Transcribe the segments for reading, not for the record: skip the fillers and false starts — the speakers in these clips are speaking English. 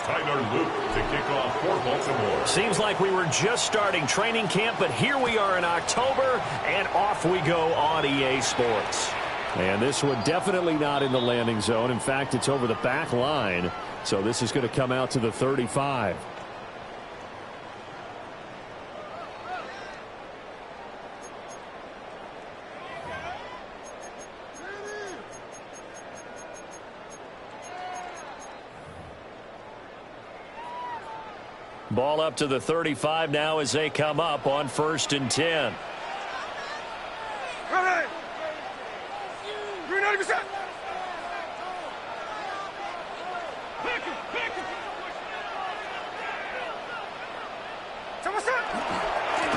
To kick off for Baltimore. Seems like we were just starting training camp, but here we are in October, and off we go on EA Sports. And this one definitely not in the landing zone. In fact, it's over the back line. So this is going to come out to the 35. Ball up to the 35 now as they come up on 1st and 10.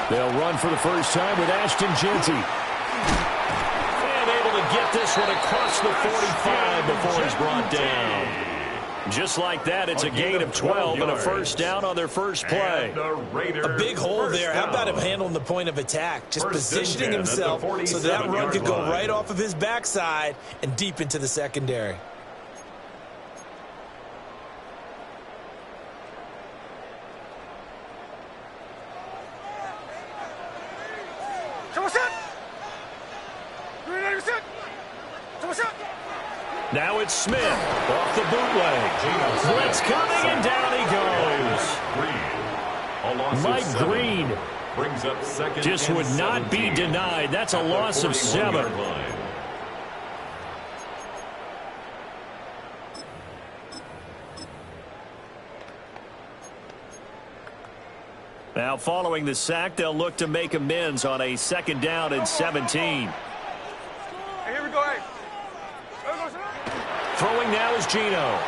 They'll run for the first time with Ashton Genty. And able to get this one across the 45 before he's brought down. Just like that, it's a gain of 12 and a first down on their first play. A big hole there. How about him handling the point of attack? Just positioning himself so that run could go right off of his backside and deep into the secondary. Now it's Smith off the bootleg. Blitz coming, and down he goes. Mike Green brings up second just would not be denied. That's a loss of 7. Now following the sack, they'll look to make amends on a 2nd down and 17. Hey, here we go. Hey. Throwing now is Geno.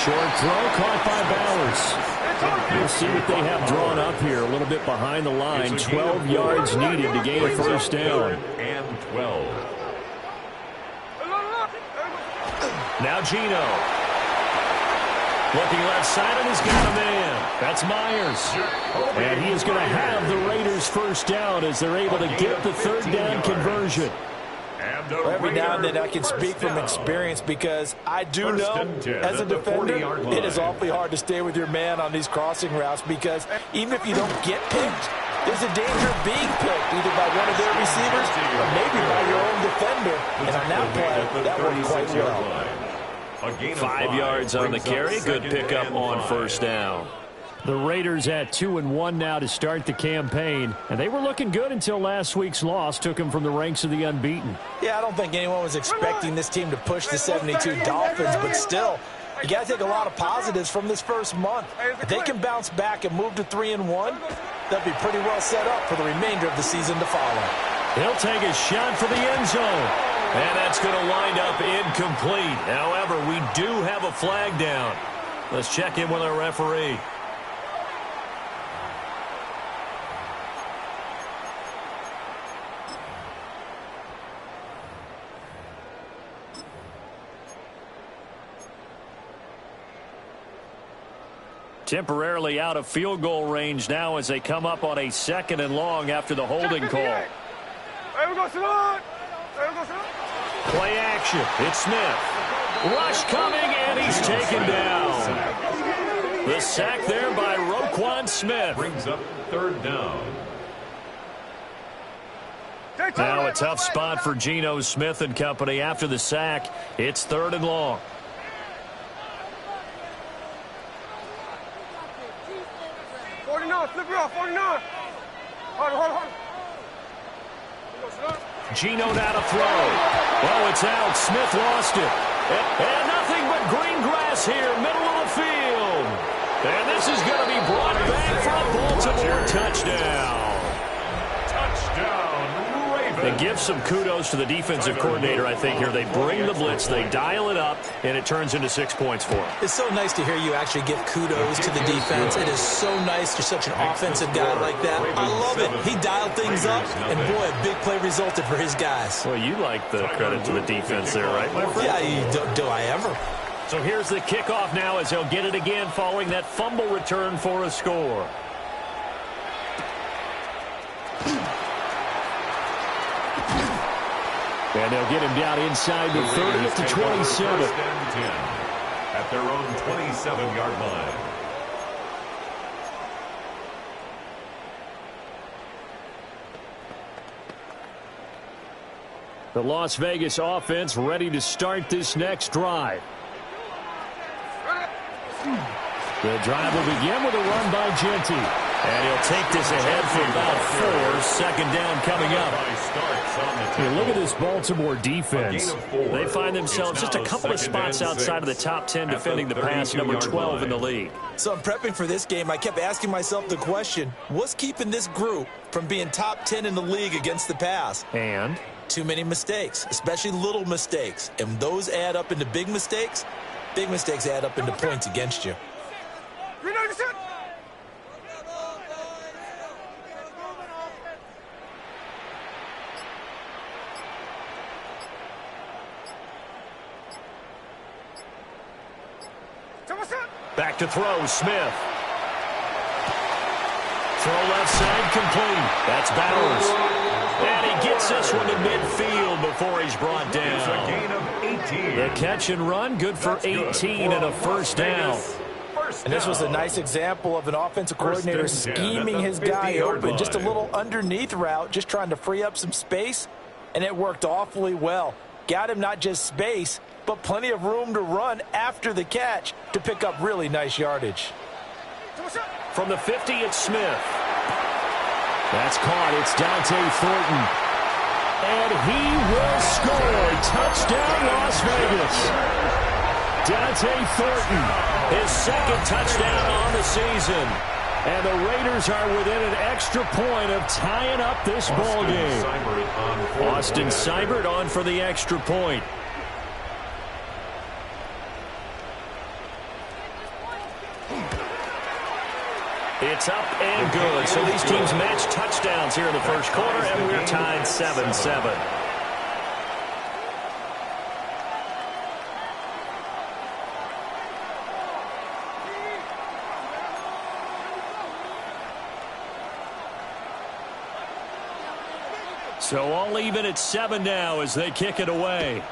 Short throw caught by Bowers. We'll see what they have drawn up here. A little bit behind the line. 12 yards needed to gain a first down. And 12. Now Geno. Looking left side, and he's got a man. That's Myers. And he is going to have the Raiders first down as they're able to get the 3rd down conversion. Well, every now and then I can speak from experience because I do know as a defender it is awfully hard to stay with your man on these crossing routes because even if you don't get picked, there's a danger of being picked either by one of their receivers or maybe by your own defender. And on that play, that worked quite well. 5 yards on the carry. Good pickup on first down. The Raiders at 2-1 now to start the campaign, and they were looking good until last week's loss took them from the ranks of the unbeaten. Yeah, I don't think anyone was expecting this team to push the 72 Dolphins, but still, you got to take a lot of positives from this first month. If they can bounce back and move to 3-1, they'll be pretty well set up for the remainder of the season to follow. He'll take a shot for the end zone, and that's going to wind up incomplete. However, we do have a flag down. Let's check in with our referee. Temporarily out of field goal range now as they come up on a 2nd and long after the holding call. Play action. It's Smith. Rush coming, and he's taken down. The sack there by Roquan Smith. Brings up 3rd down. Now a tough spot for Geno Smith and company after the sack. It's 3rd and long. Flip it off, 49. Hold. Geno now to throw. Oh, it's out. Smith lost it. And nothing but green grass here, middle of the field. And this is going to be brought back for a Baltimore touchdown. They give some kudos to the defensive coordinator, I think, here. They bring the blitz, they dial it up, and it turns into 6 points for them. It's so nice to hear you actually give kudos to the defense. It is so nice you're such an offensive guy like that. I love it. He dialed things up, and boy, a big play resulted for his guys. Well, you like the credit to the defense there, right, my friend? Yeah, do I ever? So here's the kickoff now as they'll get it again following that fumble return for a score. And they'll get him down inside the 30 to 27. at their own 27-yard line. The Las Vegas offense ready to start this next drive. The drive will begin with a run by Genty. And he'll take this ahead for about 4. Second down coming up. Hey, look at this Baltimore defense. They find themselves just a couple of spots outside of the top 10 defending the pass, number 12 in the league. So I'm prepping for this game. I kept asking myself the question, what's keeping this group from being top 10 in the league against the pass? And? Too many mistakes, especially little mistakes. And those add up into big mistakes. Big mistakes add up into points against you. Back to throw, Smith. Throw left side, complete. That's Bowers. And he gets this one to midfield before he's brought down. A gain of 18. The catch and run, good for 18 and a first down. And this was a nice example of an offensive coordinator scheming his guy open. Just a little underneath route, just trying to free up some space, and it worked awfully well. Got him not just space, but plenty of room to run after the catch to pick up really nice yardage. From the 50, it's Smith. That's caught. It's Dante Thornton. And he will score. Touchdown, Las Vegas. Dante Thornton. His second touchdown on the season. And the Raiders are within an extra point of tying up this ball game. Austin Seibert on for the extra point. It's up and good. So these teams match touchdowns here in the first quarter, and we're tied 7-7. So all even at 7 now as they kick it away.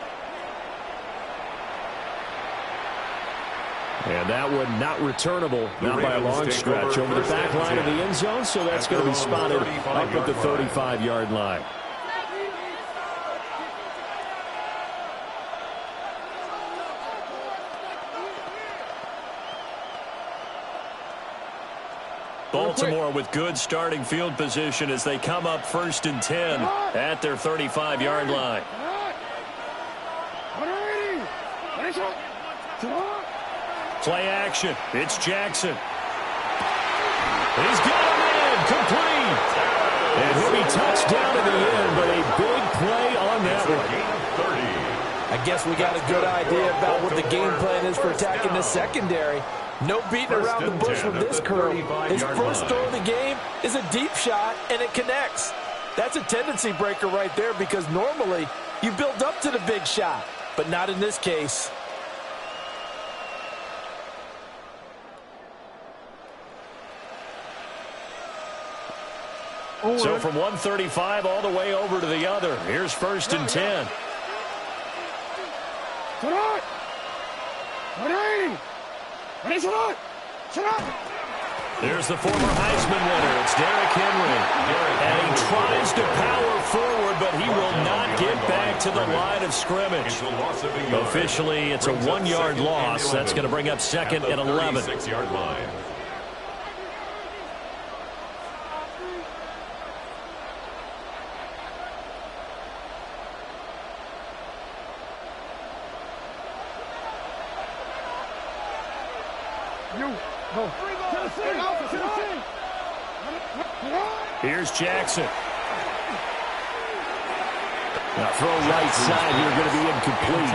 And that one not returnable, not by a long stretch, over the back line of the end zone, so that's going to be spotted up at the 35-yard line. Baltimore with good starting field position as they come up 1st and 10 at their 35-yard line. Play action. It's Jackson. He's got him in. Complete. And he'll be touched down in the end, but a big play on that one. I guess we got a good idea about what the game plan is for attacking this secondary. No beating around the bush with this curl. His first throw of the game is a deep shot, and it connects. That's a tendency breaker right there because normally you build up to the big shot, but not in this case. So from 135 all the way over to the other. Here's 1st and 10. There's the former Heisman winner. It's Derrick Henry. And he tries to power forward, but he will not get back to the line of scrimmage. Officially, it's a 1-yard loss. That's going to bring up 2nd and 11. 36-yard line. Here's Jackson. Now throw right side here, going to be incomplete.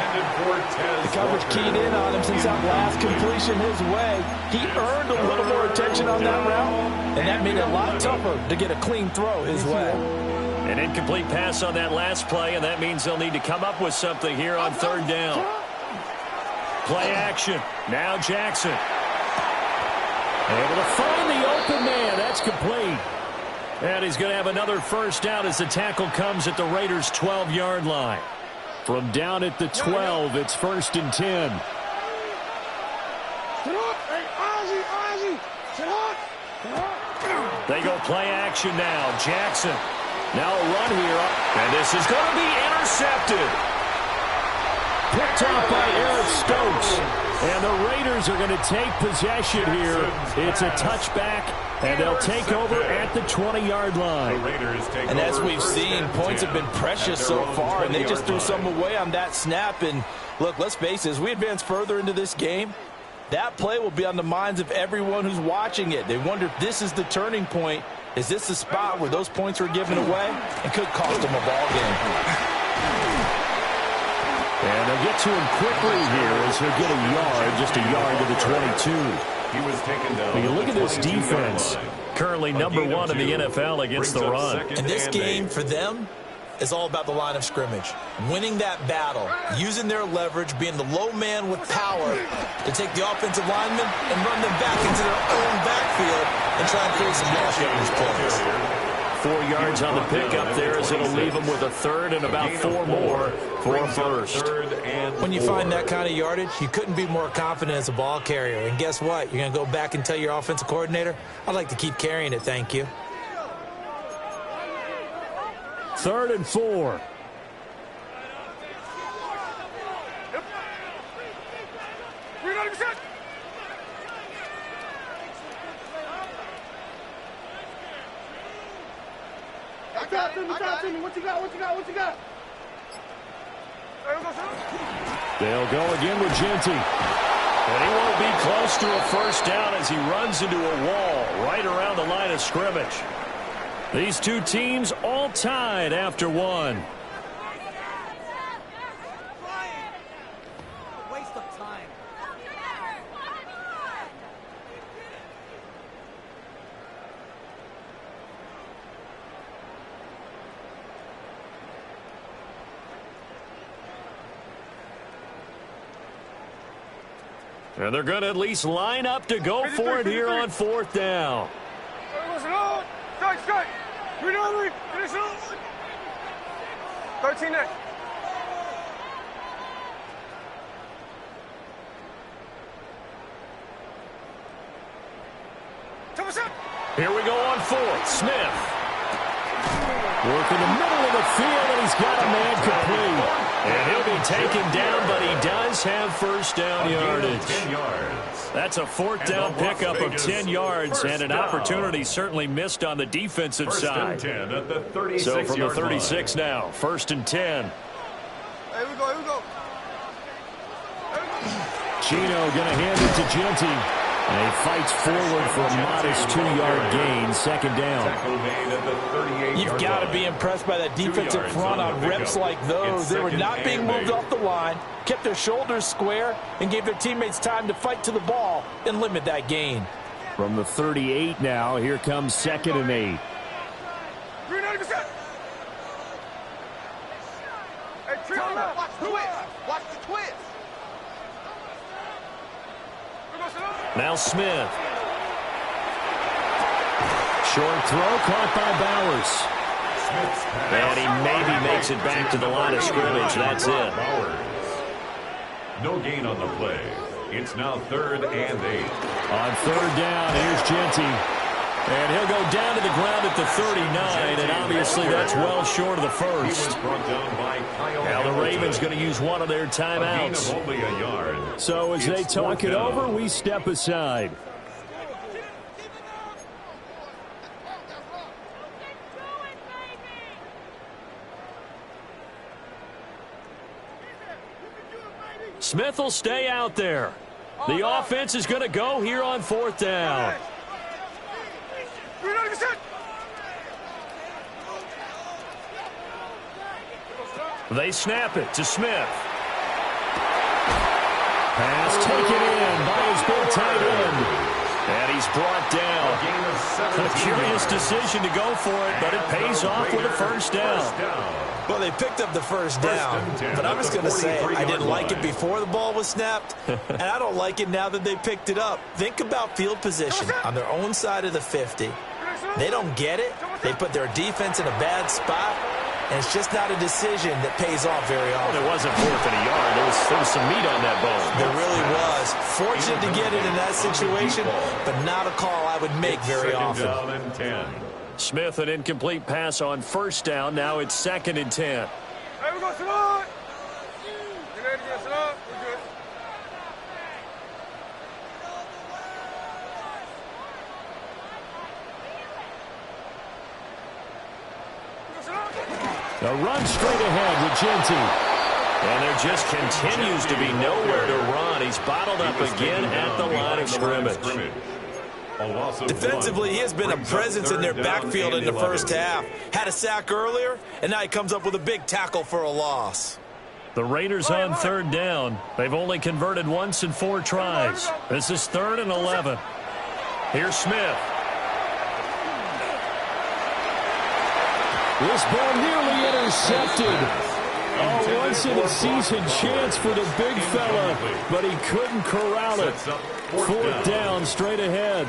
The coverage keyed in on him since that last completion his way. He earned a little more attention on that route, and that made it a lot tougher to get a clean throw his way. An incomplete pass on that last play, and that means they'll need to come up with something here on 3rd down. Play action. Now Jackson. Able to find the open man. That's complete. And he's going to have another first down as the tackle comes at the Raiders' 12-yard line. From down at the 12, it's 1st and 10. They go play action now. Jackson. Now a run here. And this is going to be intercepted. Picked off by Eric Stokes. And the Raiders are going to take possession here. It's a touchback, and they'll take over at the 20-yard line. And as we've seen, points have been precious so far, and they just threw some away on that snap. And look, let's face it, as we advance further into this game, that play will be on the minds of everyone who's watching it. They wonder if this is the turning point. Is this the spot where those points were given away? It could cost them a ball game. And they'll get to him quickly here as he'll get a yard, just a yard to the 22. He was taken down. But you look at this defense, currently number 1 in the NFL against the run. And this game for them is all about the line of scrimmage. Winning that battle, using their leverage, being the low man with power to take the offensive linemen and run them back into their own backfield and try and create some lost yardage plays. 4 yards on the pickup there as it'll leave them with a third and about 4 more for a first. When you find that kind of yardage, you couldn't be more confident as a ball carrier. And guess what? You're going to go back and tell your offensive coordinator, I'd like to keep carrying it, thank you. 3rd and 4. What you got? They'll go again with Genty. And he won't be close to a first down as he runs into a wall right around the line of scrimmage. These two teams all tied after 1. Waste of time. And they're going to at least line up to go for it here on 4th down. 13 next. Here we go on 4th. Smith. Work in the middle of the field, and he's got a man complete. And he'll be taken down, but he does have first down yardage. 10 yards. That's a 4th down pickup of 10 yards and an opportunity certainly missed on the defensive side. 10 at the 36 So from the 36 line. now, 1st and 10. Here we go. Chino going to hand it to Genty. And he fights forward for a modest 2-yard gain, 2nd down. You've got to be impressed by that defensive front on reps like those. They were not being moved off the line, kept their shoulders square, and gave their teammates time to fight to the ball and limit that gain. From the 38 now, here comes 2nd and 8. 390%. Hey, Triana, watch the twist. Watch the twist. Now Smith. Short throw caught by Bowers. And he maybe makes it back to the line of scrimmage. That's it. No gain on the play. It's now 3rd and 8. On 3rd down, here's Genty. And he'll go down to the ground at the 39, and obviously that's well short of the first. Now the Ravens going to use one of their timeouts. Only a yard. So as they talk it over, we step aside. Smith will stay out there. The offense is going to go here on 4th down. They snap it to Smith. Pass taken in by his big tight end. And he's brought down. A curious decision to go for it, but it pays off with a first down. Well, they picked up the first down, but I'm just going to say I didn't like it before the ball was snapped, and I don't like it now that they picked it up. Think about field position on their own side of the 50. They don't get it. They put their defense in a bad spot. and it's just not a decision that pays off very often. Well, it wasn't 4th and a yard. There was some meat on that bone. There really was. Fortunate to get it in that situation, but not a call I would make very often. Down and 10. Smith, an incomplete pass on 1st down. Now it's 2nd and 10. Hey, we go slide. You ready to get slide? We're good. A run straight ahead with Genty. And there just continues to be nowhere to run. He's bottled up again at the line of scrimmage. Defensively, he has been a presence in their backfield in the first half. Had a sack earlier, and now he comes up with a big tackle for a loss. The Raiders on 3rd down. They've only converted once in 4 tries. This is 3rd and 11. Here's Smith. This ball nearly intercepted. Oh, once in a season chance for the big fella, but he couldn't corral it. 4th down, straight ahead.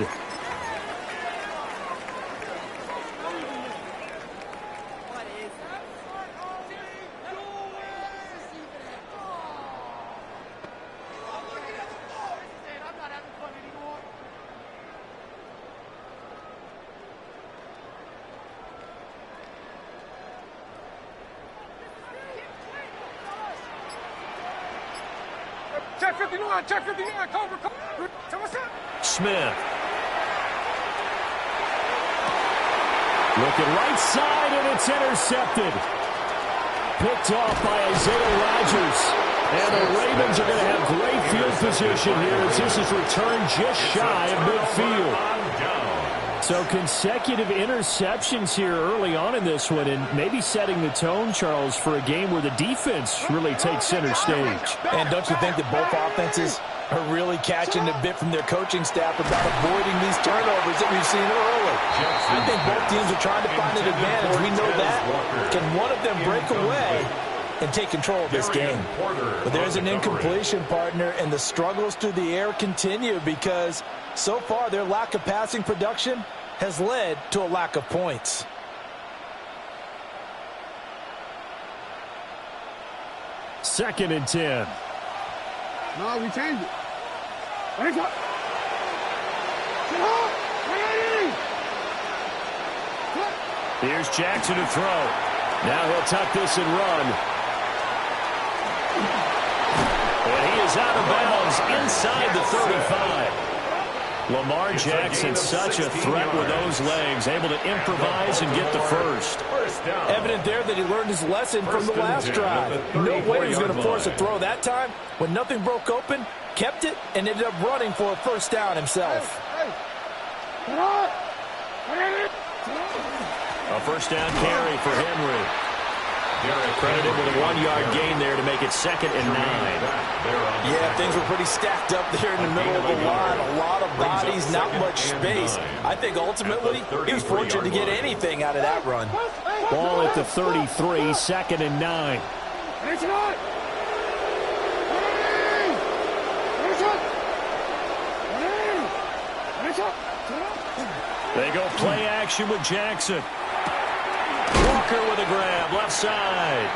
Check 59, check 59, cover. What's up? Smith. Looking right side, and it's intercepted. Picked off by Isaiah Rodgers. And the Ravens are going to have great field position here as this is returned just shy of midfield. So consecutive interceptions here early on in this one, and maybe setting the tone, Charles, for a game where the defense really takes center stage. And don't you think that both offenses are really catching a bit from their coaching staff about avoiding these turnovers that we've seen early? I think both teams are trying to find an advantage. We know that. Can one of them break away and take control of this game? But there's an incompletion, partner, and the struggles through the air continue because so far their lack of passing production has led to a lack of points. Second and 10. No, we changed it. Hands up. Here's Jackson to throw. Now he'll tuck this and run. And he is out of bounds inside the 35. Lamar Jackson, such a threat with those legs, able to improvise and get the first. Evident there that he learned his lesson from the last drive. No way he's going to force a throw that time. When nothing broke open, kept it, and ended up running for a first down himself. A first down carry for Henry. Credited with a 1-yard gain there to make it 2nd and 9. Yeah, things were pretty stacked up there in the middle of the line. A lot of bodies, not much space. I think ultimately he was fortunate to get anything out of that run. Ball at the 33, 2nd and 9. They go play action with Jackson. Walker with a grab, left side.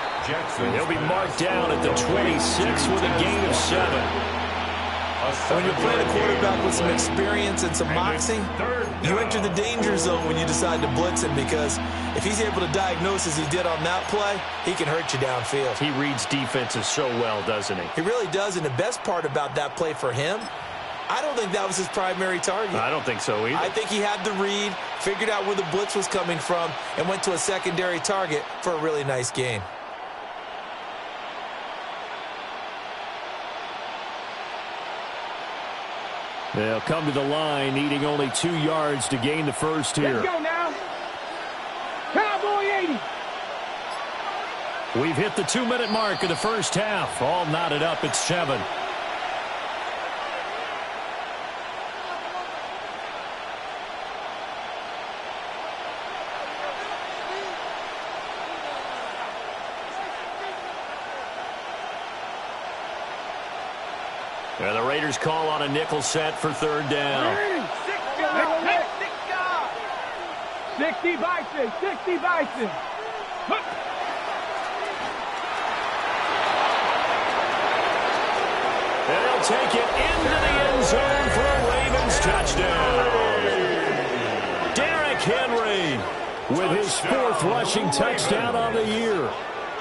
He'll be marked down at the 26 with a gain of 7. When you're playing a quarterback with some experience and some moxie, you enter the danger zone when you decide to blitz him because if he's able to diagnose as he did on that play, he can hurt you downfield. He reads defenses so well, doesn't he? He really does, and the best part about that play for him, I don't think that was his primary target. I don't think so either. I think he had the read, figured out where the blitz was coming from, and went to a secondary target for a really nice gain. They'll come to the line, needing only 2 yards to gain the first here. Let's go now. Cowboy 80. We've hit the 2-minute mark of the first half. All knotted up at 7. And the Raiders call on a nickel set for 3rd down. 60 Bison, 60 Bison. take it into the end zone for a Ravens touchdown. Derrick Henry with his 4th rushing touchdown on the year.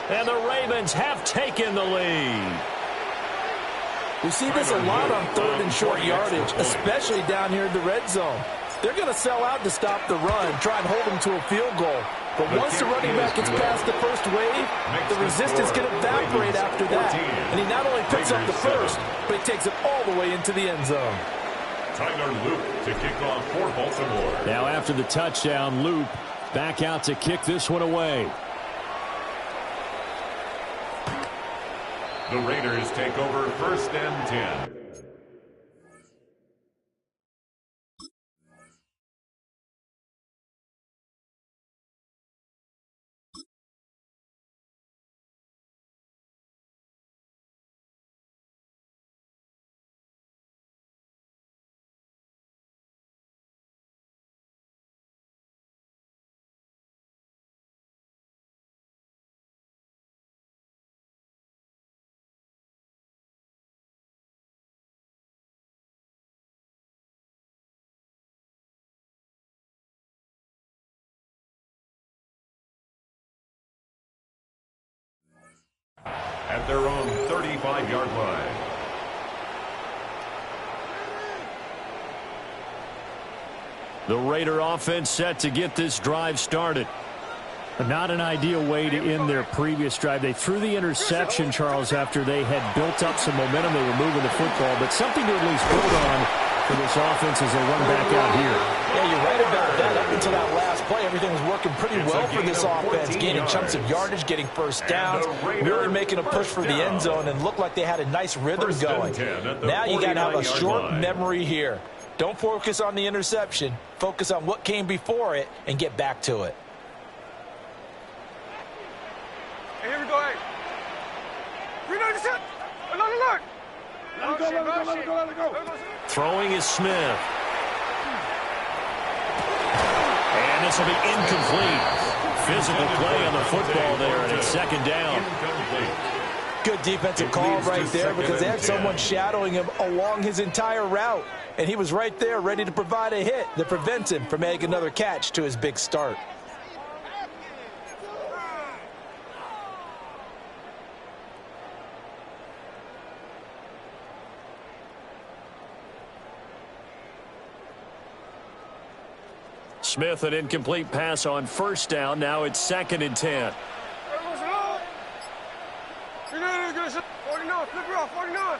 And the Ravens have taken the lead. We see this a lot on 3rd and short yardage, especially down here in the red zone. They're going to sell out to stop the run, try and hold them to a field goal. But once the running back gets past the first wave, the resistance can evaporate after that. And he not only picks up the first, but he takes it all the way into the end zone. Tyler Loop to kick off for Baltimore. Now after the touchdown, Loop back out to kick this one away. The Raiders take over 1st and 10. At their own 35-yard line. The Raider offense set to get this drive started. Not an ideal way to end their previous drive. They threw the interception, Charles, after they had built up some momentum. They were moving the football, but something to at least build on for this offense as they run back out here. Yeah, you're right about that. Up until that last play, everything was working pretty well for this offense, gaining chunks of yardage, getting first downs, really making a push for the end zone, and looked like they had a nice rhythm going. Now you got to have a short memory here. Don't focus on the interception. Focus on what came before it and get back to it. Hey, here we go, hey. We know this. Look. Let it go. Throwing is Smith. And this will be incomplete. Physical play on the football there, and it's 2nd down. Good defensive call right there because they had someone shadowing him along his entire route. And he was right there ready to provide a hit that prevents him from making another catch to his big start. Smith, an incomplete pass on 1st down. Now it's 2nd and 10. 49, flip her off, 49.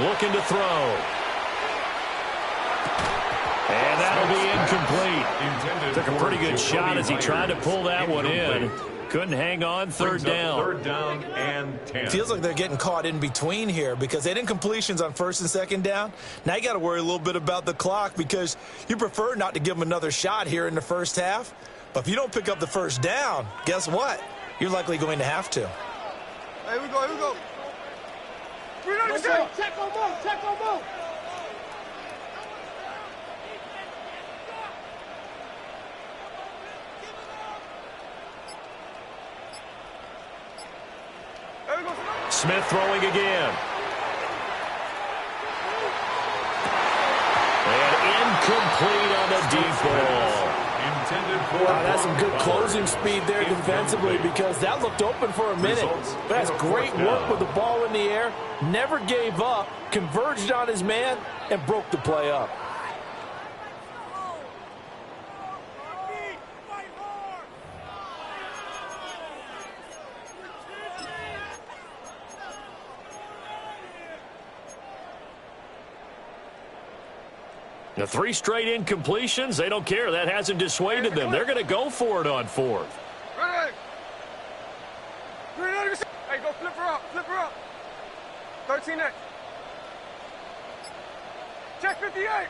Looking to throw. And that'll be incomplete. Took a pretty good shot as he tried to pull that one in. Couldn't hang on. 3rd down. 3rd down and 10. Feels like they're getting caught in between here because they did incompletions on 1st and 2nd down. Now you got to worry a little bit about the clock because you prefer not to give them another shot here in the first half. But if you don't pick up the 1st down, guess what? You're likely going to have to. Hey, here we go. Check on move. Smith throwing again. And incomplete on the deep ball. That's some good closing speed there defensively because that looked open for a minute. That's great work with the ball in the air. Never gave up, converged on his man, and broke the play up. The 3 straight incompletions, they don't care. That hasn't dissuaded them. They're going to go for it on 4th. Ready. Hey, go flip her up. 13X. Check 58.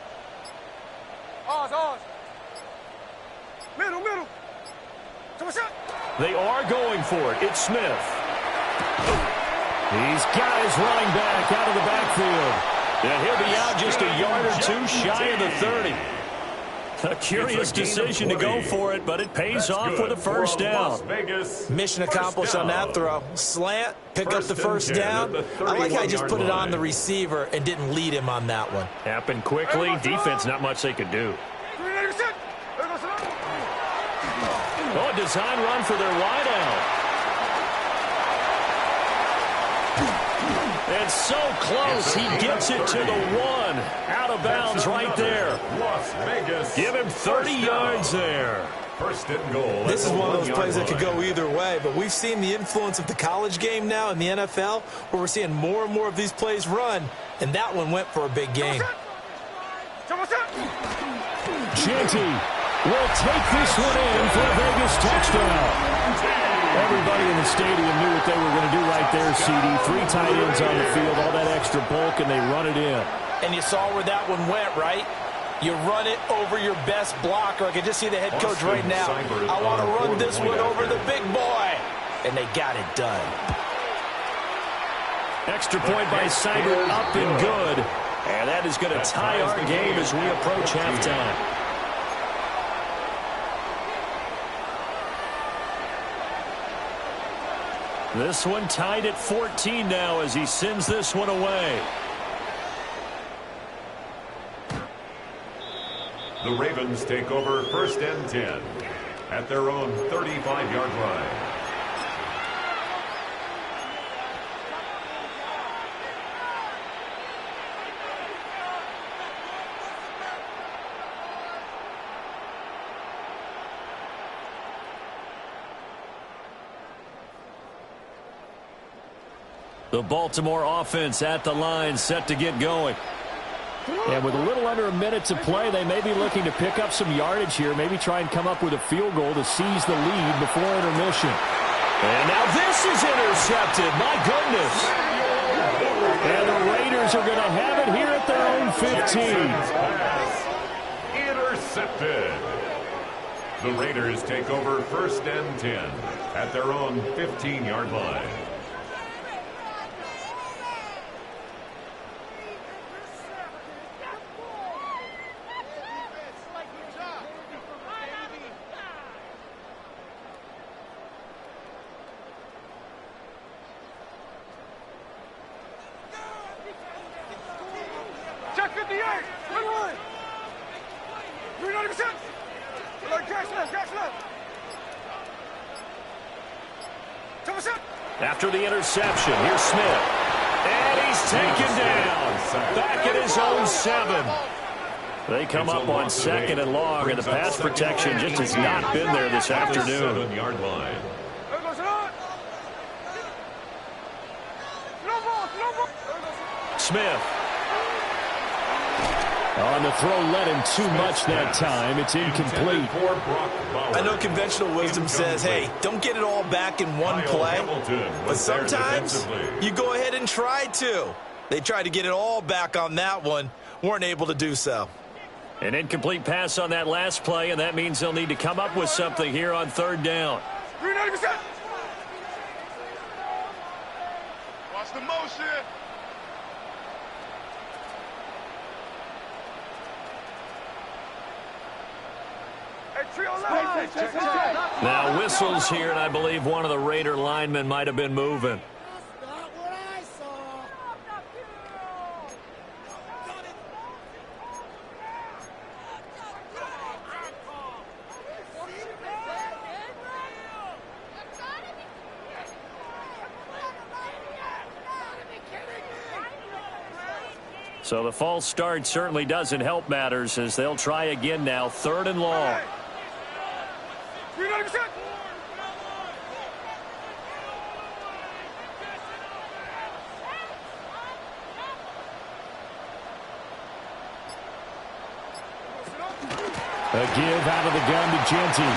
Ours. Middle. They are going for it. It's Smith. He's got his running back out of the backfield. And he'll be out just a yard or two shy of the 30. A curious decision to go for it, but it pays off with a first down. Mission accomplished on that throw. Slant, pick up the first down. I like how he just put it on the receiver and didn't lead him on that one. Happened quickly. Defense, not much they could do. Oh, a design run for their wideout. And so close, he gets it to the one. Out of bounds right there. Give him 30 yards there. First and goal. This is one of those plays that could go either way, but we've seen the influence of the college game now in the NFL, where we're seeing more and more of these plays run, and that one went for a big gain. Genty will take this one in for a Vegas touchdown. Everybody in the stadium knew what they were going to do right there, CD. 3 tight ends on the field, all that extra bulk, and they run it in. And you saw where that one went, right? You run it over your best blocker. I can just see the head coach right now. I want to run this one over the big boy. And they got it done. Extra point by Seibert, up and good. And that is going to tie our game as we approach halftime. This one tied at 14 now as he sends this one away. The Ravens take over first and 10 at their own 35-yard line. The Baltimore offense at the line, set to get going. And with a little under a minute to play, they may be looking to pick up some yardage here, maybe try and come up with a field goal to seize the lead before intermission. And now this is intercepted. My goodness. And the Raiders are going to have it here at their own 15. Intercepted. The Raiders take over first and 10 at their own 15-yard line. Check 58. Good one. 390%. Cash left. 10%. After the interception, here's Smith. And he's taken down. Back at his own 7. They come up on 2nd and long, and the pass protection just has not been there this afternoon. 7-yard line. Smith. On the throw, led him too much that time. It's incomplete. I know conventional wisdom says, hey, don't get it all back in one play. But sometimes you go ahead and try to. They tried to get it all back on that one. Weren't able to do so. An incomplete pass on that last play, and that means they'll need to come up with something here on 3rd down. 390%. Watch the motion. Now whistles here, and I believe one of the Raider linemen might have been moving. So the false start certainly doesn't help matters as they'll try again now, 3rd and long. 390%. A give out of the gun to Genty.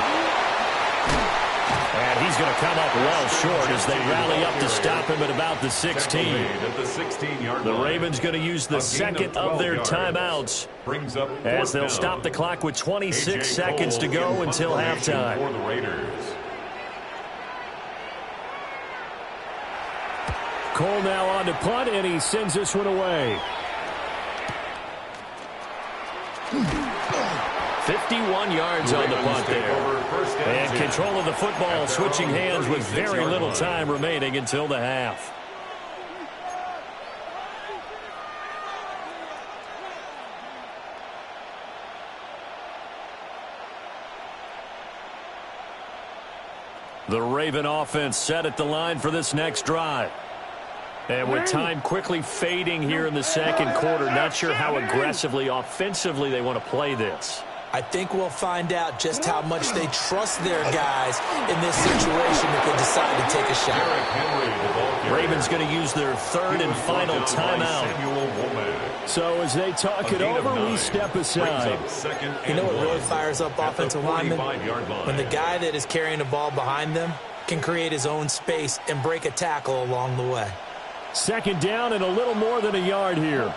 And he's going to come up well short as they rally up to stop him at about the 16. The Ravens going to use the second of their timeouts as they'll stop the clock with 26 seconds to go until halftime. Cole now on to punt, and he sends this one away. 51 yards on the punt there. And control of the football switching hands with very little time remaining until the half. The Raven offense set at the line for this next drive. And with time quickly fading here in the second quarter, not sure how aggressively, offensively they want to play this. I think we'll find out just how much they trust their guys in this situation if they decide to take a shot. Ravens going to use their third and final timeout. So as they talk it over, we step aside. You know what really fires up offensive linemen? When the guy that is carrying the ball behind them can create his own space and break a tackle along the way. Second down and a little more than a yard here.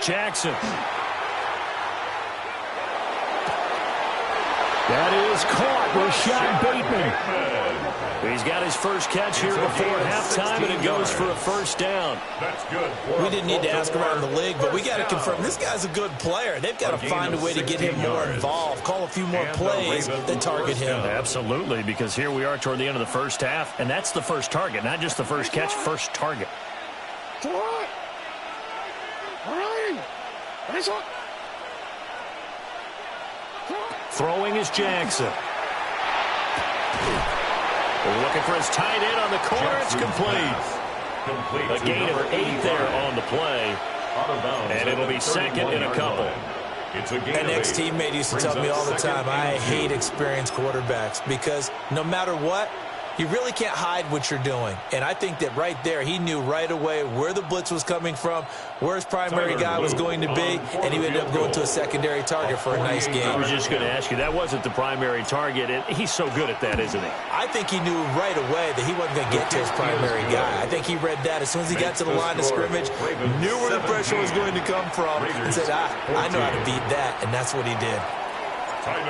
Jackson. That is caught. Rashad Bateman. He's got his first catch here before halftime, and it goes for a first down. We didn't need to ask around the league, but we got to confirm this guy's a good player. They've got to find a way to get him more involved, call a few more plays that target him. Absolutely, because here we are toward the end of the first half, and that's the first target, not just the first catch, first target. Throwing is Jackson. Looking for his tight end on the corner. It's complete. A gain of 8 there on the play. And it'll be second and a couple. An ex-teammate used to tell me all the time, I hate experienced quarterbacks because no matter what, you really can't hide what you're doing. And I think that right there, he knew right away where the blitz was coming from, where his primary guy was going to be, and he ended up going to a secondary target for a nice game. I was just going to ask you, that wasn't the primary target, and he's so good at that, isn't he? I think he knew right away that he wasn't going to get to his primary guy. I think he read that as soon as he got to the line of scrimmage, knew where the pressure was going to come from, and said, I know how to beat that, and that's what he did.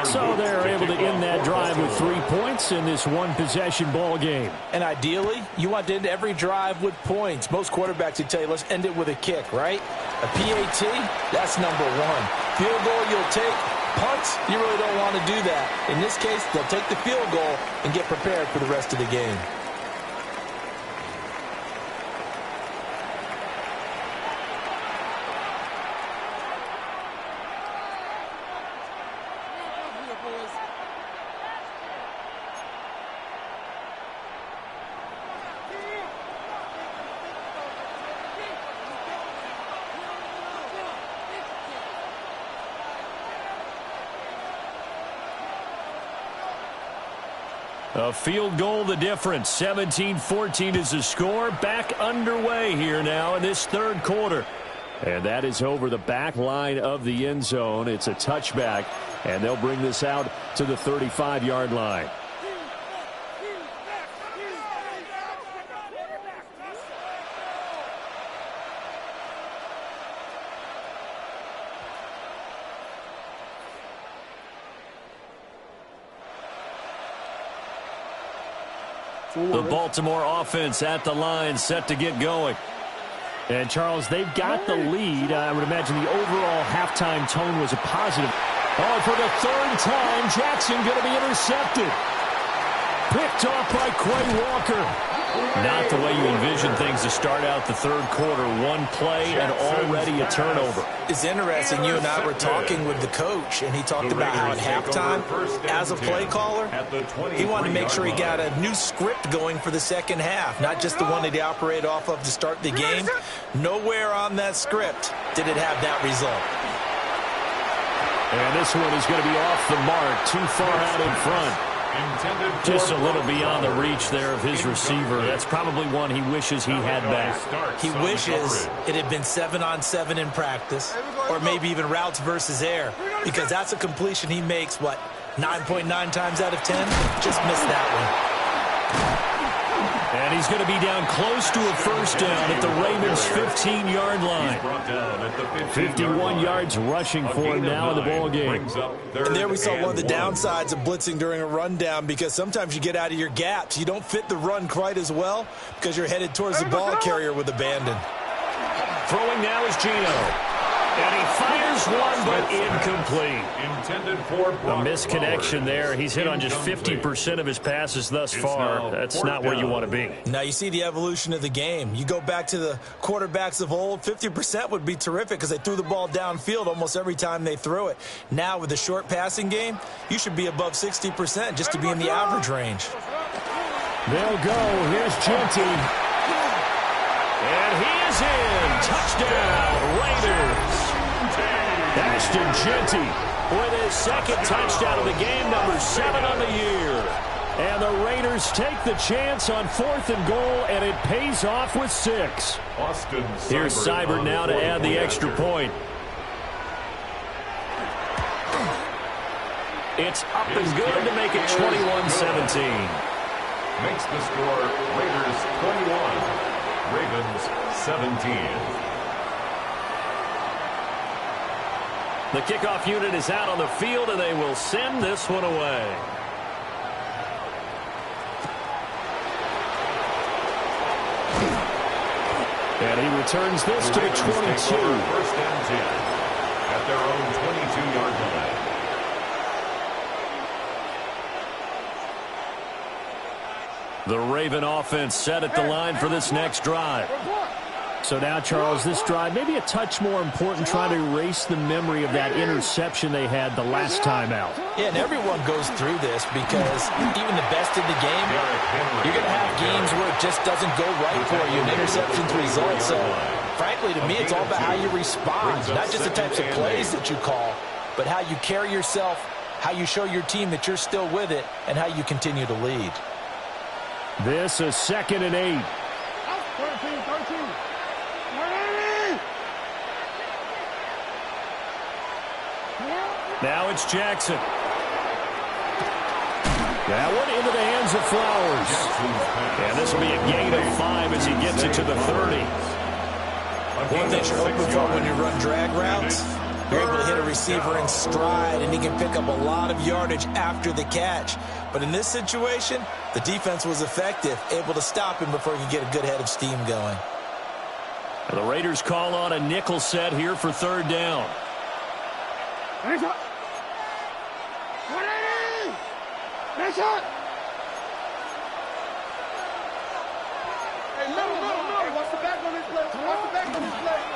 So they're able to end that drive with 3 points in this one-possession ball game. And ideally, you want to end every drive with points. Most quarterbacks would tell you, let's end it with a kick, right? A PAT, that's number one. Field goal, you'll take. Punts, you really don't want to do that. In this case, they'll take the field goal and get prepared for the rest of the game. A field goal the difference. 17-14 is the score. Back underway here now in this third quarter. And that is over the back line of the end zone. It's a touchback, and they'll bring this out to the 35-yard line. The Baltimore offense at the line, set to get going. And, Charles, they've got the lead. I would imagine the overall halftime tone was a positive. Oh, for the third time, Jackson going to be intercepted. Picked off by Quay Walker. Not the way you envision things to start out the third quarter. One play and already a turnover. It's interesting. You and I were talking with the coach, and he talked about how at halftime, as a play caller, he wanted to make sure he got a new script going for the second half, not just the one that he operated off of to start the game. Nowhere on that script did it have that result. And this one is going to be off the mark, too far out in front. Just a little beyond the reach there of his receiver. That's probably one he wishes he had back. He wishes it had been 7-on-7 in practice, or maybe even routes versus air, because that's a completion he makes, 9.9 times out of 10? Just missed that one. And he's going to be down close to a first down at the Ravens' 15-yard line. 51 yards rushing for him now in the ball game. And there we saw one of the downsides of blitzing during a rundown, because sometimes you get out of your gaps. You don't fit the run quite as well because you're headed towards the ball carrier with abandon. Throwing now is Gino. And he fires one, but incomplete. Intended for A misconnection there. He's hit on just 50% of his passes thus far. That's not where you want to be. Now you see the evolution of the game. You go back to the quarterbacks of old, 50% would be terrific because they threw the ball downfield almost every time they threw it. Now with the short passing game, you should be above 60% just to be in the average range. They'll go. Here's Genty. And he is in. Touchdown, Raiders. Ashton Genty with his second touchdown of the game, number 7 on the year. And the Raiders take the chance on 4th and goal, and it pays off with 6. Here's Seibert now to add the extra point. It's up and good to make it 21-17. Makes the score Raiders 21, Ravens 17. The kickoff unit is out on the field, and they will send this one away. And he returns this to the 22. First and 10 at their own 22-yard line. The Raven offense set at the line for this next drive. So now, Charles, this drive maybe a touch more important, trying to erase the memory of that interception they had the last time out. Yeah, and everyone goes through this because even the best in the game, you're going to have games where it just doesn't go right for you, and interceptions result. So, frankly, to me, it's all about how you respond, not just the types of plays that you call, but how you carry yourself, how you show your team that you're still with it, and how you continue to lead. This is 2nd and 8. Now it's Jackson. That one into the hands of Flowers. And this will be a gain of 5 as he gets it to the 30. One thing you're hoping for when you run drag routes, you're able to hit a receiver in stride, and he can pick up a lot of yardage after the catch. But in this situation, the defense was effective, able to stop him before he could get a good head of steam going. And the Raiders call on a nickel set here for 3rd down.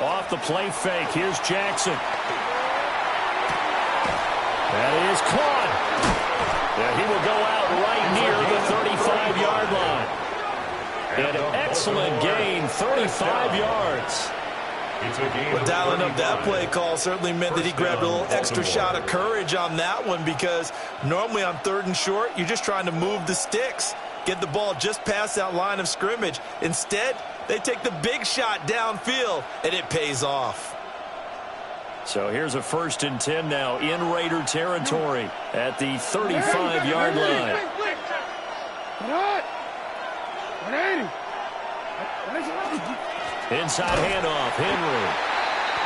Off the play fake, here's Jackson. That is caught. Yeah, he will go out right near the 35-yard line. An excellent gain, 35 yards. But dialing up that play call certainly meant that he grabbed a little extra shot of courage on that one, because normally on 3rd and short, you're just trying to move the sticks, get the ball just past that line of scrimmage. Instead, they take the big shot downfield, and it pays off. So here's a 1st and 10 now in Raider territory at the 35-yard line. Inside handoff, Henry.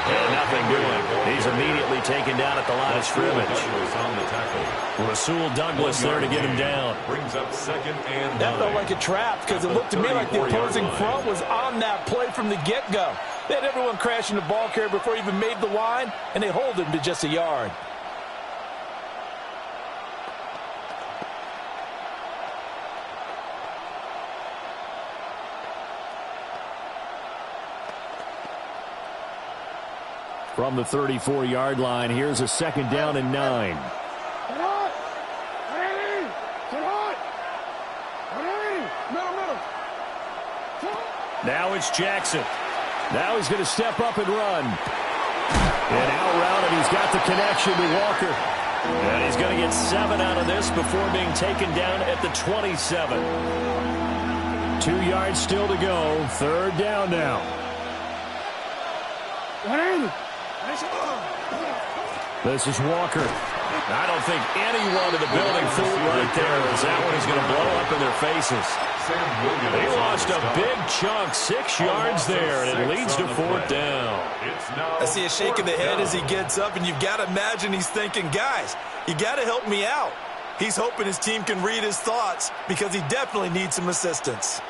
And nothing doing. He's immediately taken down at the line of scrimmage. Rasul Douglas there to get him down. Brings up 2nd and 9. That felt like a trap, because it looked to me like the opposing front was on that play from the get-go. They had everyone crashing the ball carrier before he even made the line, and they hold him to just a yard. From the 34-yard line, here's a 2nd down and 9. Now it's Jackson. Now he's going to step up and run. And out route, and he's got the connection to Walker. And he's going to get 7 out of this before being taken down at the 27. 2 yards still to go. 3rd down now. This is Walker. I don't think anyone in the building fooled right there, as that one is going to blow up in their faces. They lost a big chunk, 6 yards there, and it leads to 4th down. I see a shake of the head as he gets up, and you've got to imagine he's thinking, guys, you got to help me out. He's hoping his team can read his thoughts, because he definitely needs some assistance.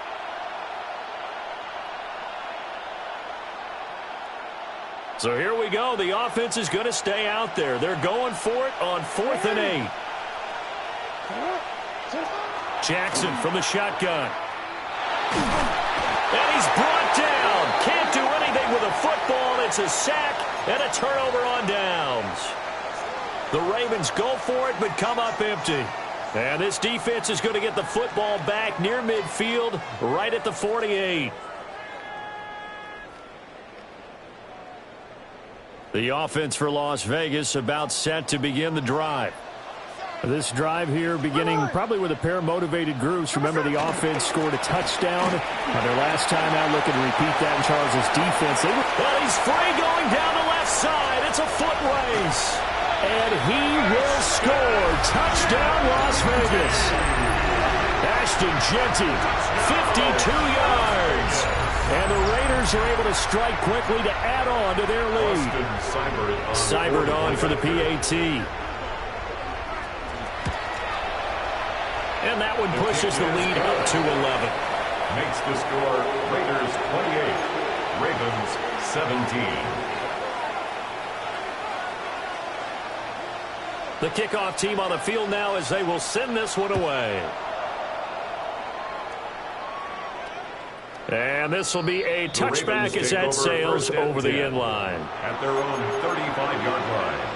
So here we go. The offense is going to stay out there. They're going for it on 4th and 8. Jackson from the shotgun. And he's brought down. Can't do anything with a football. It's a sack and a turnover on downs. The Ravens go for it but come up empty. And this defense is going to get the football back near midfield, right at the 48. The offense for Las Vegas about set to begin the drive. This drive here beginning probably with a pair of motivated groups. Remember, the offense scored a touchdown on their last time out. Looking to repeat that in Charles' defense. Well, he's free going down the left side. It's a foot race. And he will score. Touchdown, Las Vegas. Ashton Jeanty, 52 yards. And the Raiders are able to strike quickly to add on to their lead. Seibert on for the PAT. And that one pushes the lead up to 11. Makes the score Raiders 28, Ravens 17. The kickoff team on the field now as they will send this one away. And this will be a touchback as that sails over the end line. At their own 35-yard line.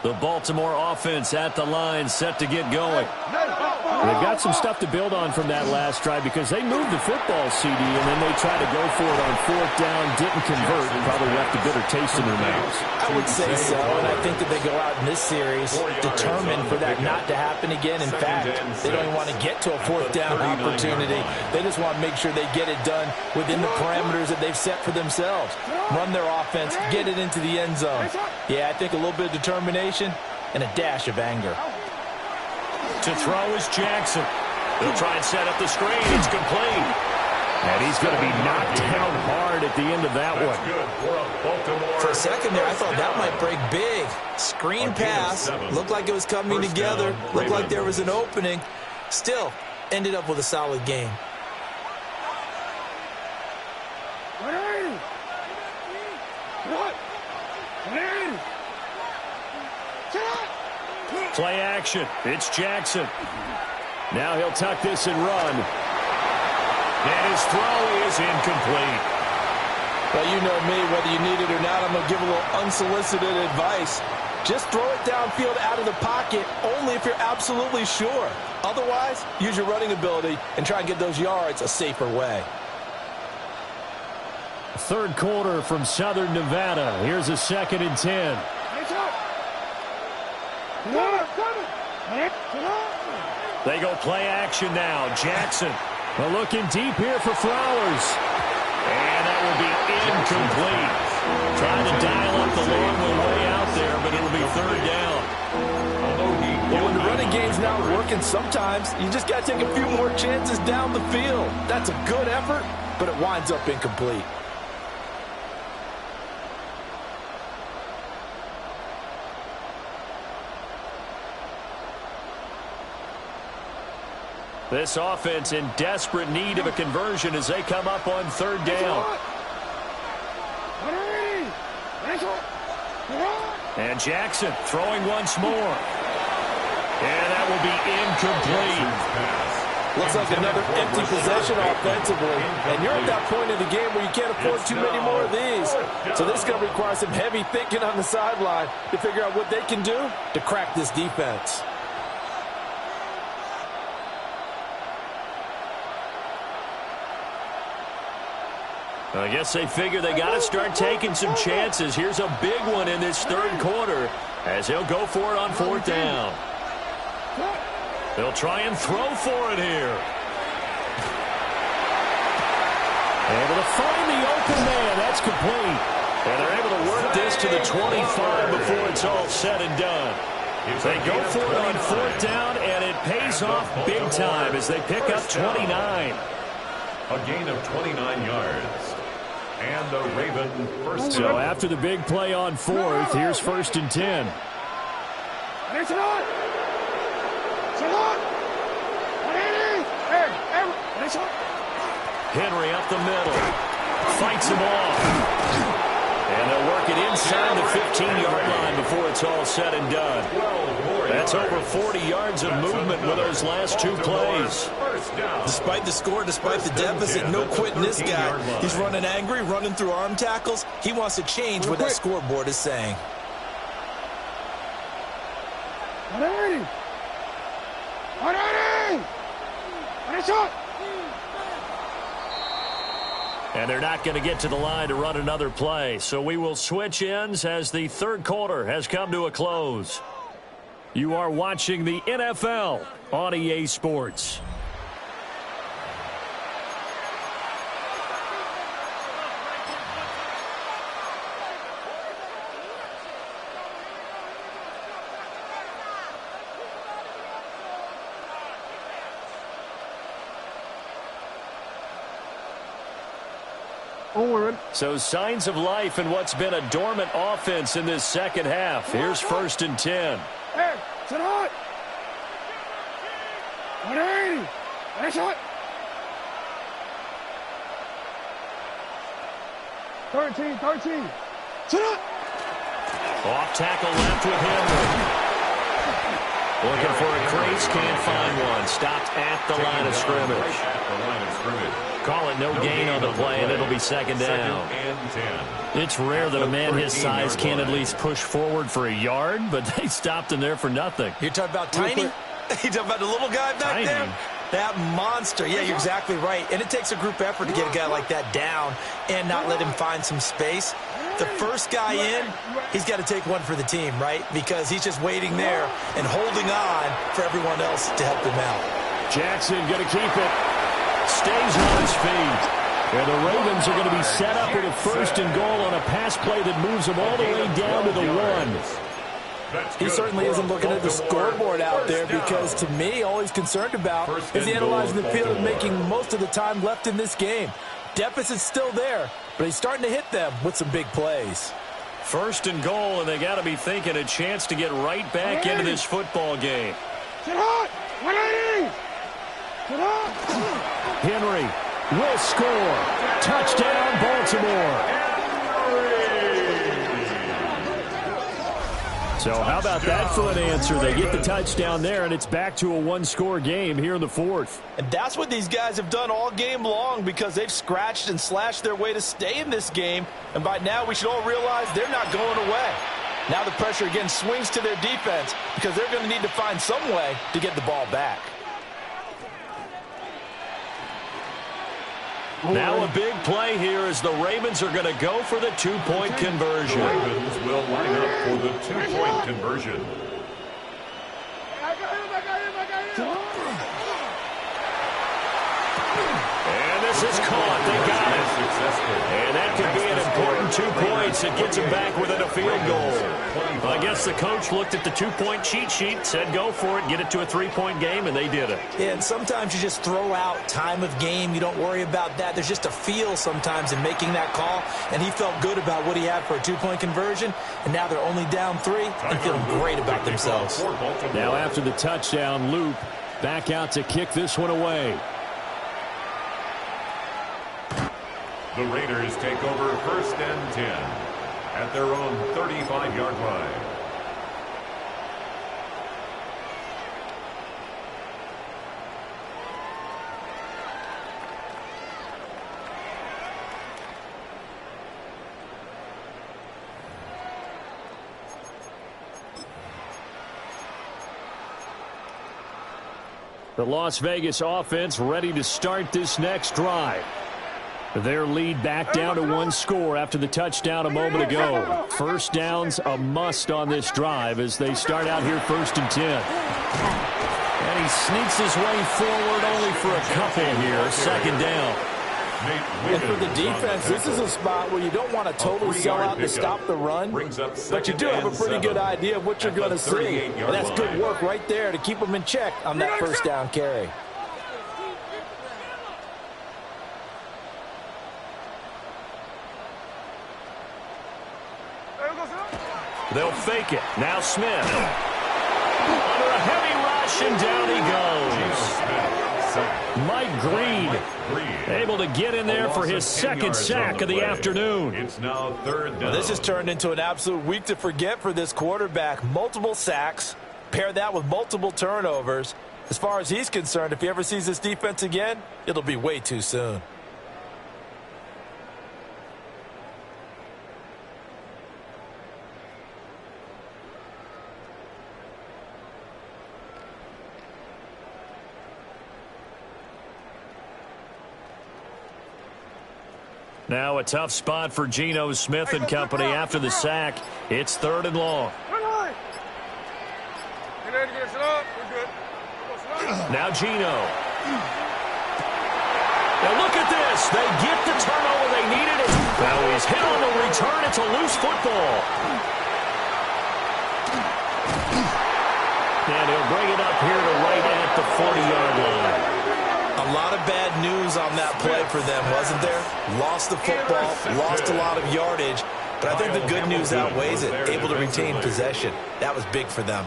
The Baltimore offense at the line, set to get going. They've got some stuff to build on from that last drive because they moved the football, CD, and then they tried to go for it on 4th down, didn't convert, and probably left a bitter taste in their mouths. I would say so, and I think that they go out in this series determined for that not to happen again. In fact, they don't even want to get to a 4th down opportunity. They just want to make sure they get it done within the parameters that they've set for themselves. Run their offense, get it into the end zone. Yeah, I think a little bit of determination and a dash of anger. To throw is Jackson. He'll try and set up the screen. It's complete. And he's going to be knocked down hard at the end of that one. For a second there, I thought that might break big. Screen pass. Looked like it was coming together. Looked like there was an opening. Still, ended up with a solid game. Play action. It's Jackson. Now he'll tuck this and run. And his throw is incomplete. Well, you know me, whether you need it or not, I'm going to give a little unsolicited advice. Just throw it downfield out of the pocket only if you're absolutely sure. Otherwise, use your running ability and try and get those yards a safer way. Third quarter from Southern Nevada. Here's a 2nd and 10. They go play action now. Jackson. Well, looking deep here for Flowers. And that will be incomplete. Trying to dial up the long way out there, but it'll be 3rd down. Well, when the running game's not working, sometimes you just got to take a few more chances down the field. That's a good effort, but it winds up incomplete. This offense in desperate need of a conversion as they come up on 3rd down. And Jackson throwing once more. And that will be incomplete. Looks like another empty possession offensively. And you're at that point in the game where you can't afford too many more of these. So this is going to require some heavy thinking on the sideline to figure out what they can do to crack this defense. I guess they figure they got to start taking some chances. Here's a big one in this 3rd quarter as he'll go for it on 4th down. They'll try and throw for it here. Able to find the open man. That's complete. And they're able to work this to the 25 before it's all said and done. They go for it on fourth down, and it pays off big time as they pick up 29. A gain of 29 yards. And the Raven first down. So after the big play on fourth, here's 1st and 10. Henry up the middle. Fights him off. And they'll work it inside the 15-yard line before it's all said and done. That's over 40 yards of movement with those last two plays. Despite the score, despite the deficit, no quitting this guy. He's running angry, running through arm tackles. He wants to change what that scoreboard is saying. And they're not going to get to the line to run another play. So we will switch ends as the third quarter has come to a close. You are watching the NFL on EA Sports. So signs of life in what's been a dormant offense in this second half. Here's 1st and 10. Hey, sit on. 180. Nice shot. 13. Sit on. Off tackle left with Henry. Looking for a crease, can't find one. Stopped at the line of scrimmage. Call it no gain on the play, and it'll be second down. It's rare that a man his size can at least push forward for a yard, but they stopped him there for nothing. You're talking about Tiny? You're talking about the little guy back there? That monster. Yeah, you're exactly right. And it takes a group effort to get a guy like that down and not let him find some space. The first guy in, he's got to take one for the team, right? Because he's just waiting there and holding on for everyone else to help him out. Jackson going to keep it. Stays on his feet. And the Ravens are going to be set up with a 1st and goal on a pass play that moves them all the way down to the 1. He certainly isn't looking at the scoreboard out there because, to me, all he's concerned about is analyzing the field and making most of the time left in this game. Deficit's still there, but he's starting to hit them with some big plays. 1st and goal, and they got to be thinking a chance to get right back into this football game. Sit hot. 180. Sit hot. Henry will score. Touchdown, Baltimore. So how about that for an answer? They get the touchdown there, and it's back to a one-score game here in the fourth. And that's what these guys have done all game long because they've scratched and slashed their way to stay in this game. And by now we should all realize they're not going away. Now the pressure again swings to their defense because they're going to need to find some way to get the ball back. Now a big play here as the Ravens are going to go for the two-point conversion. The Ravens will line up for the two-point conversion. And this is caught. They got it. And that could be an important 2 points. It gets them back within a field goal. I guess the coach looked at the two-point cheat sheet, said go for it, get it to a three-point game, and they did it. Yeah, and sometimes you just throw out time of game. You don't worry about that. There's just a feel sometimes in making that call, and he felt good about what he had for a two-point conversion, and now they're only down 3 and feeling great about themselves. Now after the touchdown, Loop back out to kick this one away. The Raiders take over 1st and 10 at their own 35-yard line. The Las Vegas offense ready to start this next drive. Their lead back down to 1 score after the touchdown a moment ago. First down's a must on this drive as they start out here 1st and 10. And he sneaks his way forward only for a couple here. Second down. And for the defense, this is a spot where you don't want to totally sell out to stop the run, but you do have a pretty good idea of what you're going to see. And that's good work right there to keep them in check on that first down carry. They'll fake it. Now Smith. Under a heavy rush, and down he goes. Mike Green able to get in there for his second sack of the afternoon. It's now third down. Well, this has turned into an absolute week to forget for this quarterback. Multiple sacks. Pair that with multiple turnovers. As far as he's concerned, if he ever sees this defense again, it'll be way too soon. Now a tough spot for Geno Smith and company after the sack. It's third and long. Now Geno. Now look at this. They get the turnover they needed. Now he's hit on the return. It's a loose football. And he'll bring it up here to right at the 40-yard line. A lot of bad news on that play for them, wasn't there? Lost the football, lost a lot of yardage, but I think the good news outweighs it. Able to retain possession. That was big for them.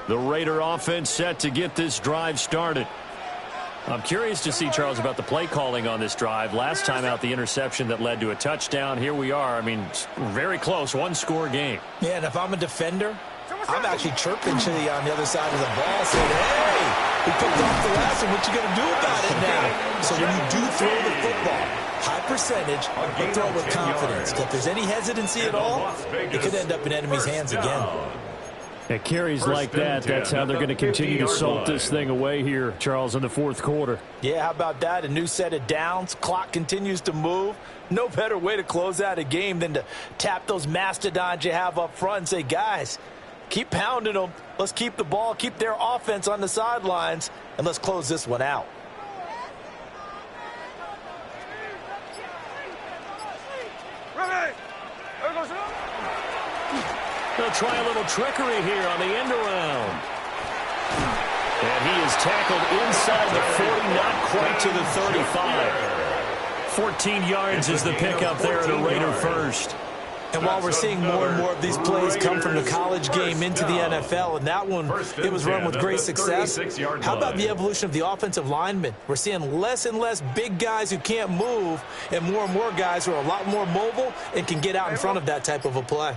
The Raider offense set to get this drive started. I'm curious to see, Charles, about the play calling on this drive. Last time out, the interception that led to a touchdown. Here we are. I mean, very close, one-score game. Yeah, and if I'm a defender, I'm actually chirping Chili on the other side of the ball, saying, hey, we picked off the last one. What you going to do about it now? So when you do throw the football, high percentage, but throw it with confidence. If there's any hesitancy at all, it could end up in enemy's hands again. At carries like that, that's how they're going to continue to salt this thing away here, Charles, in the fourth quarter. Yeah, how about that? A new set of downs. Clock continues to move. No better way to close out a game than to tap those mastodons you have up front and say, guys, keep pounding them. Let's keep the ball, keep their offense on the sidelines, and let's close this one out. They'll try a little trickery here on the end around. And he is tackled inside the 40, not quite to the 35. 14 yards is the pickup there at a Raider first. And while we're seeing more and more of these plays come from the college game into the NFL, and that one, it was run with great success, how about the evolution of the offensive linemen? We're seeing less and less big guys who can't move and more guys who are a lot more mobile and can get out in front of that type of a play.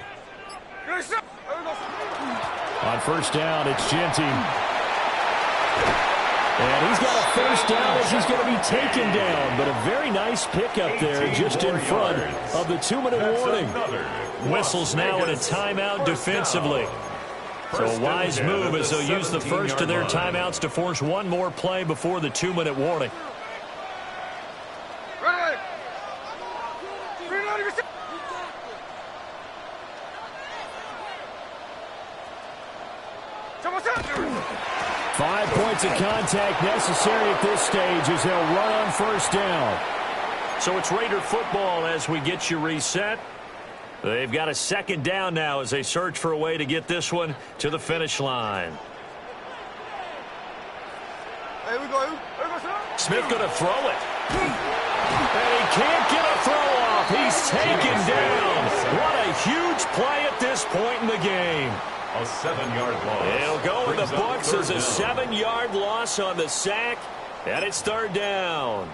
On first down, it's Genty. And he's got a first down as he's going to be taken down. But a very nice pickup there just in front of the 2-minute warning. Whistles now in a timeout defensively. So a wise move as they'll use the first of their timeouts to force one more play before the 2-minute warning. Five points of contact necessary at this stage as they'll run on first down. So it's Raider football as we get you reset. They've got a second down now as they search for a way to get this one to the finish line. Smith going to throw it. And he can't get a throw off. He's taken down. What a huge play at this point in the game. A 7-yard loss. It'll go in the books as a 7-yard loss on the sack, and it's third down.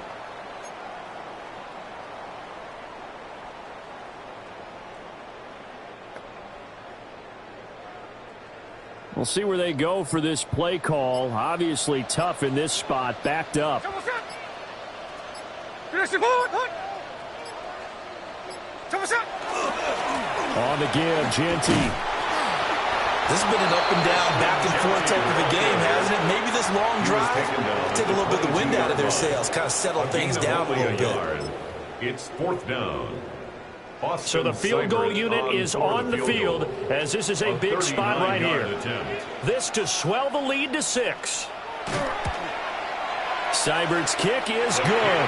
We'll see where they go for this play call. Obviously tough in this spot, backed up. On the give, Genty. This has been an up-and-down, back-and-forth type of a game, hasn't it? Maybe this long drive take a little bit of the wind out of their sails, kind of settle things down a little bit. It's fourth down. So the field goal unit is on the field as this is a big spot right here. This to swell the lead to 6. Seibert's kick is good.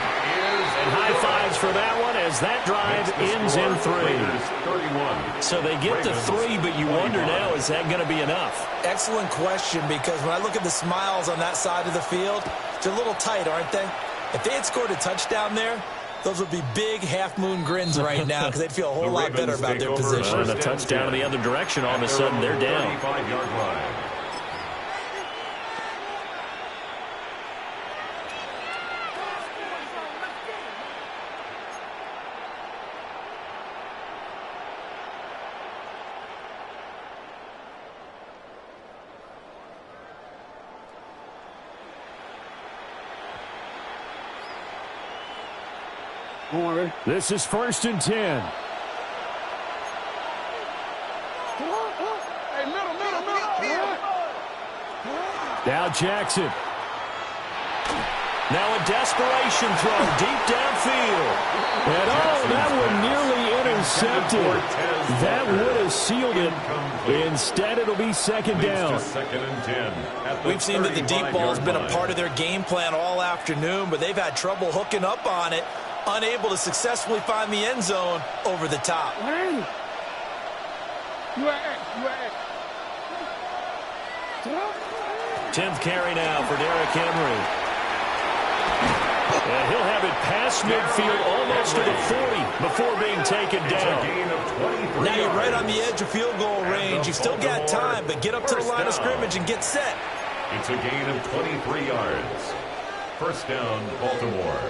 And high fives for that one as that drive ends in 3. So they get to 3, but you wonder now, is that going to be enough? Excellent question, because when I look at the smiles on that side of the field, they're a little tight, aren't they? If they had scored a touchdown there, those would be big half-moon grins right now because they'd feel a whole lot better about their position. And a touchdown in the other direction, all of a sudden they're down. 35-yard line. This is 1st and 10. Hey, middle. Now Jackson. Now a desperation throw deep downfield. And that one nearly intercepted. That would have sealed it. Instead, it'll be 2nd down. We've seen that the deep ball's been a part of their game plan all afternoon, but they've had trouble hooking up on it. Unable to successfully find the end zone over the top. 10th carry now for Derrick Henry. And he'll have it past midfield almost to the 40 before being taken down. Now you're right on the edge of field goal range. You've still got time, but get up to the line of scrimmage and get set. It's a gain of 23 yards. 1st down, Baltimore.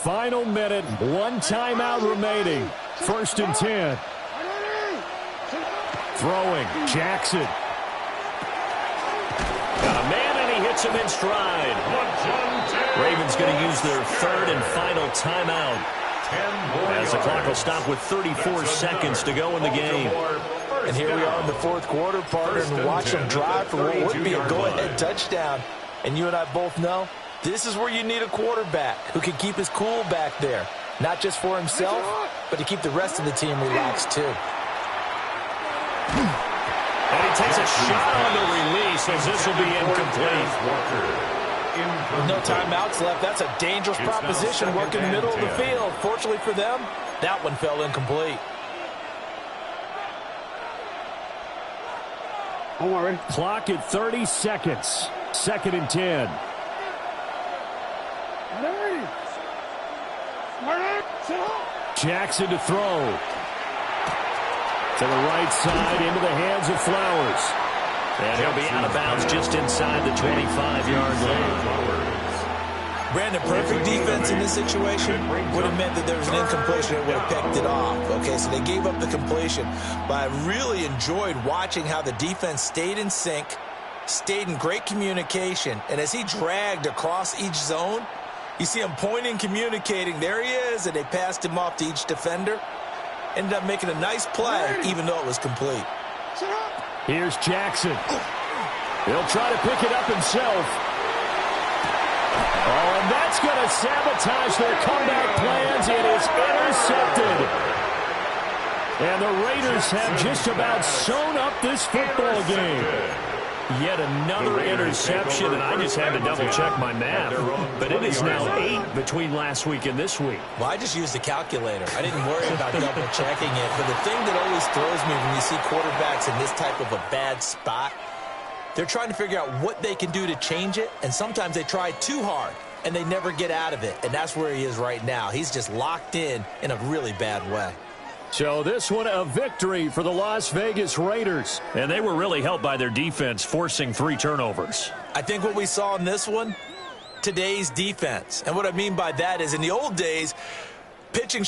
Final minute, 1 timeout remaining. 1st and 10. Throwing, Jackson. Got a man, and he hits him in stride. Ravens going to use their 3rd and final timeout, as the clock will stop with 34 seconds to go in the game. And here we are in the 4th quarter, partner, and watch them drive for what would be a go-ahead touchdown. And you and I both know this is where you need a quarterback who can keep his cool back there. Not just for himself, but to keep the rest of the team relaxed, too. And he takes a shot on the release as this will be incomplete. With no timeouts left, that's a dangerous proposition working the middle of the field. Fortunately for them, that one fell incomplete. Clock at 30 seconds. 2nd and 10. Jackson to throw. To the right side, into the hands of Flowers. And he'll be out of bounds just inside the 25-yard line. Brandon, perfect defense in this situation would have meant that there was an incompletion and would have picked it off. Okay, so they gave up the completion. But I really enjoyed watching how the defense stayed in sync, stayed in great communication, and as he dragged across each zone, you see him pointing, communicating. There he is, and they passed him off to each defender. Ended up making a nice play, even though it was complete. Here's Jackson. He'll try to pick it up himself. Oh, and that's going to sabotage their comeback plans. It is intercepted. And the Raiders have just about sewn up this football game. Yet another interception, and I just had to double-check my math. But it is now 8 between last week and this week. Well, I just used a calculator. I didn't worry about double-checking it. But the thing that always throws me when you see quarterbacks in this type of a bad spot, they're trying to figure out what they can do to change it, and sometimes they try too hard, and they never get out of it. And that's where he is right now. He's just locked in a really bad way. So this one a victory for the Las Vegas Raiders. And they were really helped by their defense, forcing 3 turnovers. I think what we saw in this one, today's defense. And what I mean by that is in the old days, pitching